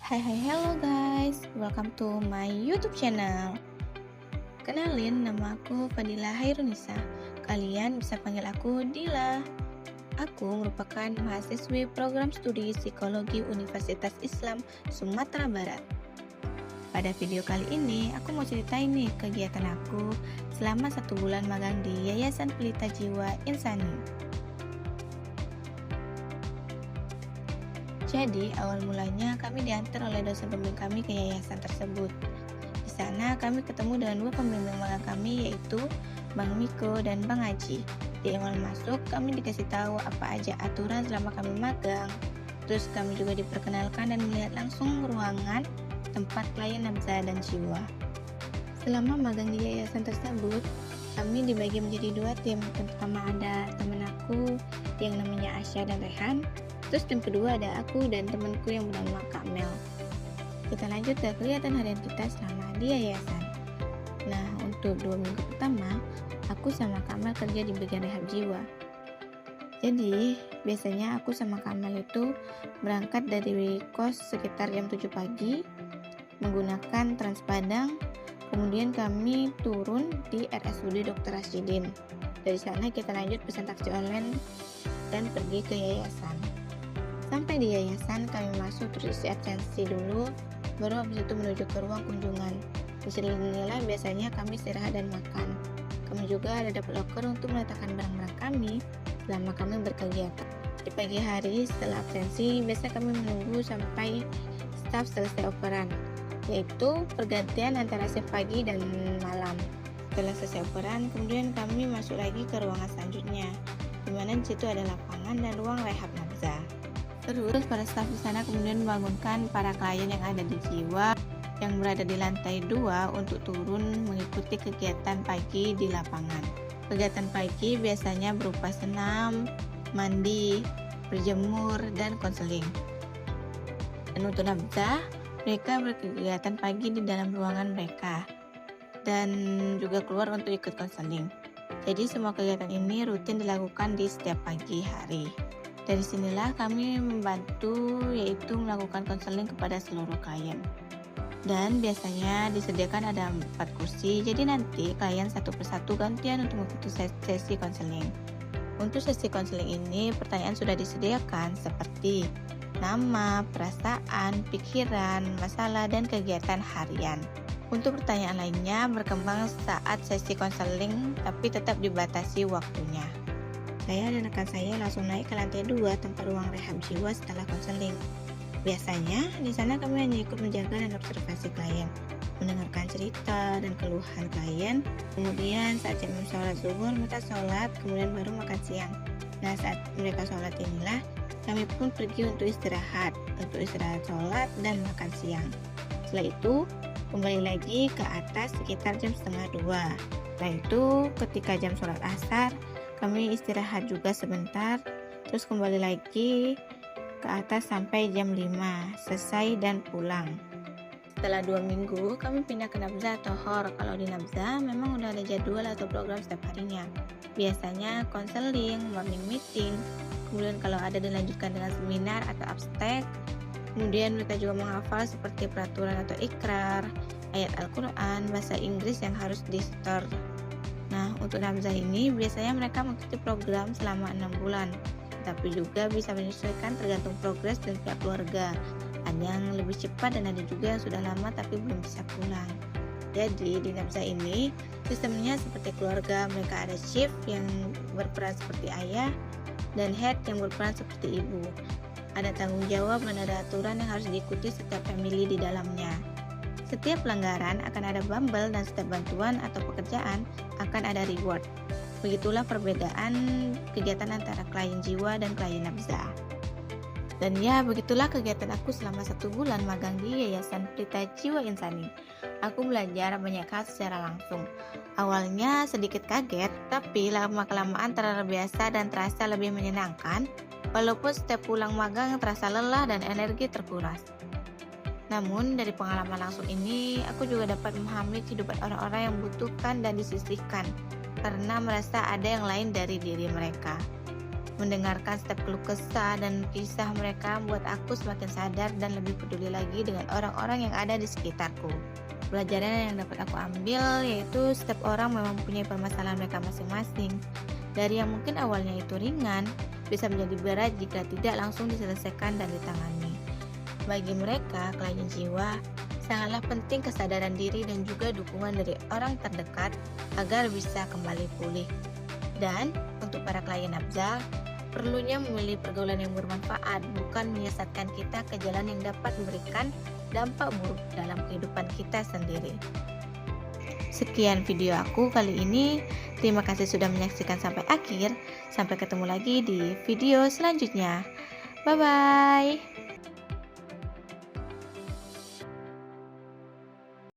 Hello guys, welcome to my YouTube channel. Kenalin, nama aku Fadila Hairunisa. Kalian bisa panggil aku Dila. Aku merupakan mahasiswi program studi psikologi Universitas Islam Sumatera Barat. Pada video kali ini, aku mau ceritain nih kegiatan aku selama 1 bulan magang di Yayasan Pelita Jiwa Insani. Jadi, awal mulanya kami diantar oleh dosen pembimbing kami ke yayasan tersebut. Di sana kami ketemu dengan 2 pembimbing magang kami, yaitu Bang Miko dan Bang Aji. Di awal masuk, kami dikasih tahu apa aja aturan selama kami magang. Terus kami juga diperkenalkan dan melihat langsung ruangan tempat klien nafsa dan jiwa. Selama magang di yayasan tersebut, kami dibagi menjadi 2 tim. Pertama ada teman aku yang namanya Asya dan Rehan. Terus tim kedua ada aku dan temanku yang bernama Kak Mel. Kita lanjut ke kegiatan harian kita selama di yayasan. Nah, untuk 2 minggu pertama, aku sama Kak Mel kerja di bagian rehab jiwa. Jadi, biasanya aku sama Kak Mel itu berangkat dari kos sekitar jam 7 pagi menggunakan Trans Padang. Kemudian kami turun di RSUD Dr. Rasyidin. Dari sana kita lanjut pesan taksi online dan pergi ke yayasan. Sampai di yayasan kami masuk terus isi absensi dulu, baru habis itu menuju ke ruang kunjungan. Di sinilah biasanya kami istirahat dan makan. Kami juga ada dapat loker untuk meletakkan barang-barang kami selama kami berkegiatan. Di pagi hari setelah absensi, biasa kami menunggu sampai staf selesai operan, yaitu pergantian antara shift pagi dan malam. Setelah selesai operan, kemudian kami masuk lagi ke ruangan selanjutnya, di mana di situ ada lapangan dan ruang rehab nafsa. Terus para staf di sana kemudian membangunkan para klien yang ada di jiwa yang berada di lantai 2 untuk turun mengikuti kegiatan pagi di lapangan. Kegiatan pagi biasanya berupa senam, mandi, berjemur, dan konseling. Dan untuk nafsa, mereka berkegiatan pagi di dalam ruangan mereka dan juga keluar untuk ikut konseling. Jadi semua kegiatan ini rutin dilakukan di setiap pagi hari. Dari sinilah kami membantu, yaitu melakukan konseling kepada seluruh klien. Dan biasanya disediakan ada 4 kursi, jadi nanti klien satu persatu gantian untuk mengikuti sesi konseling. Untuk sesi konseling ini, pertanyaan sudah disediakan seperti nama, perasaan, pikiran, masalah, dan kegiatan harian. Untuk pertanyaan lainnya berkembang saat sesi konseling, tapi tetap dibatasi waktunya. Saya dan rekan saya langsung naik ke lantai 2 tempat ruang rehab jiwa setelah konseling. Biasanya di sana kami hanya ikut menjaga dan observasi klien, mendengarkan cerita dan keluhan klien. Kemudian saat jam sholat zuhur mereka sholat, kemudian baru makan siang. Nah, saat mereka sholat inilah kami pun pergi untuk istirahat sholat dan makan siang. Setelah itu kembali lagi ke atas sekitar jam 1:30. Setelah itu ketika jam sholat asar kami istirahat juga sebentar, terus kembali lagi ke atas sampai jam 5 selesai dan pulang. Setelah 2 minggu kami pindah ke nafza atau hor. Kalau di nafza memang udah ada jadwal atau program setiap harinya. Biasanya konseling, morning meeting, kemudian kalau ada dilanjutkan dengan seminar atau abstek. Kemudian mereka juga menghafal seperti peraturan atau ikrar, ayat Al-Quran, bahasa Inggris yang harus di-store. Nah, untuk nafza ini biasanya mereka mengikuti program selama 6 bulan, tapi juga bisa menyesuaikan tergantung progres dan pihak keluarga. Ada yang lebih cepat dan ada juga yang sudah lama tapi belum bisa pulang. Jadi di nafza ini sistemnya seperti keluarga, mereka ada chief yang berperan seperti ayah dan head yang berperan seperti ibu. Ada tanggung jawab dan ada aturan yang harus diikuti setiap family di dalamnya. Setiap pelanggaran akan ada bumble dan setiap bantuan atau pekerjaan akan ada reward. Begitulah perbedaan kegiatan antara klien jiwa dan klien nafza. Dan ya, begitulah kegiatan aku selama 1 bulan magang di Yayasan Pelita Jiwa Insani. Aku belajar banyak hal secara langsung. Awalnya sedikit kaget, tapi lama-kelamaan terbiasa dan terasa lebih menyenangkan. Walaupun setiap pulang magang terasa lelah dan energi terkuras. Namun dari pengalaman langsung ini, aku juga dapat memahami kehidupan orang-orang yang membutuhkan dan disisihkan karena merasa ada yang lain dari diri mereka. Mendengarkan setiap keluh kesah dan kisah mereka membuat aku semakin sadar dan lebih peduli lagi dengan orang-orang yang ada di sekitarku. Pelajaran yang dapat aku ambil yaitu setiap orang memang punya permasalahan mereka masing-masing. Dari yang mungkin awalnya itu ringan, bisa menjadi berat jika tidak langsung diselesaikan dan ditangani. Bagi mereka, kelainan jiwa, sangatlah penting kesadaran diri dan juga dukungan dari orang terdekat agar bisa kembali pulih. Dan untuk para klien Abzal, perlunya memilih pergaulan yang bermanfaat, bukan menyesatkan kita ke jalan yang dapat memberikan dampak buruk dalam kehidupan kita sendiri. Sekian video aku kali ini. Terima kasih sudah menyaksikan sampai akhir. Sampai ketemu lagi di video selanjutnya. Bye-bye.